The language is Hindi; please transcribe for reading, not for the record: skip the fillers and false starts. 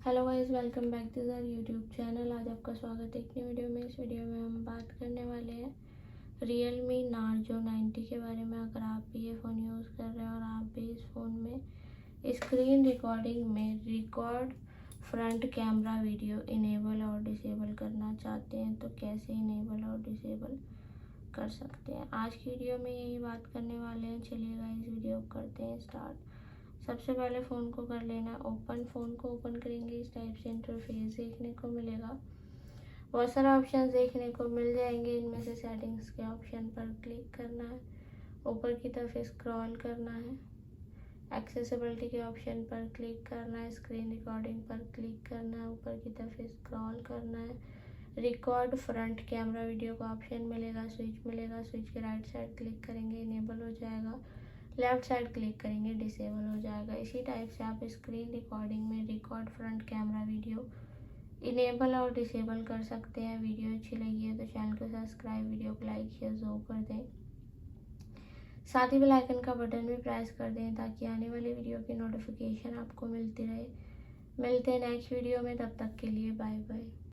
Hello guys, welcome back to our YouTube channel. आज आपका स्वागत है एक नई वीडियो में। इस वीडियो में हम बात करने वाले हैं Realme Narzo 90 के बारे में। अगर आप भी ये फ़ोन यूज़ कर रहे हैं और आप भी इस फ़ोन में स्क्रीन रिकॉर्डिंग में record front camera video enable और डिसेबल करना चाहते हैं तो कैसे इनेबल और डिसेबल कर सकते हैं, आज की वीडियो में यही बात करने वाले हैं। चलिए गाइस, वीडियो करते हैं स्टार्ट। सबसे पहले फ़ोन को कर लेना ओपन। फ़ोन को ओपन करेंगे, इस टाइप से इंटरफेस देखने को मिलेगा। बहुत सारे ऑप्शन देखने को मिल जाएंगे। इनमें से सेटिंग्स के ऑप्शन पर क्लिक करना है, ऊपर की तरफ स्क्रॉल करना है, एक्सेसिबिलिटी के ऑप्शन पर क्लिक करना है, स्क्रीन रिकॉर्डिंग पर क्लिक करना है, ऊपर की तरफ स्क्रॉल करना है, रिकॉर्ड फ्रंट कैमरा वीडियो का ऑप्शन मिलेगा, स्विच मिलेगा। स्विच के राइट साइड क्लिक करेंगे, इनेबल हो जाएगा। लेफ्ट साइड क्लिक करेंगे, डिसेबल हो जाएगा। इसी टाइप से आप स्क्रीन रिकॉर्डिंग में record front camera video enable और डिसेबल कर सकते हैं। वीडियो अच्छी लगी है तो चैनल को सब्सक्राइब, वीडियो को लाइक शेयर ज़रूर कर दें। साथ ही बेल आइकन का बटन भी प्रेस कर दें ताकि आने वाली वीडियो की नोटिफिकेशन आपको मिलती रहे। मिलते हैं नेक्स्ट वीडियो में, तब तक के लिए बाय बाय।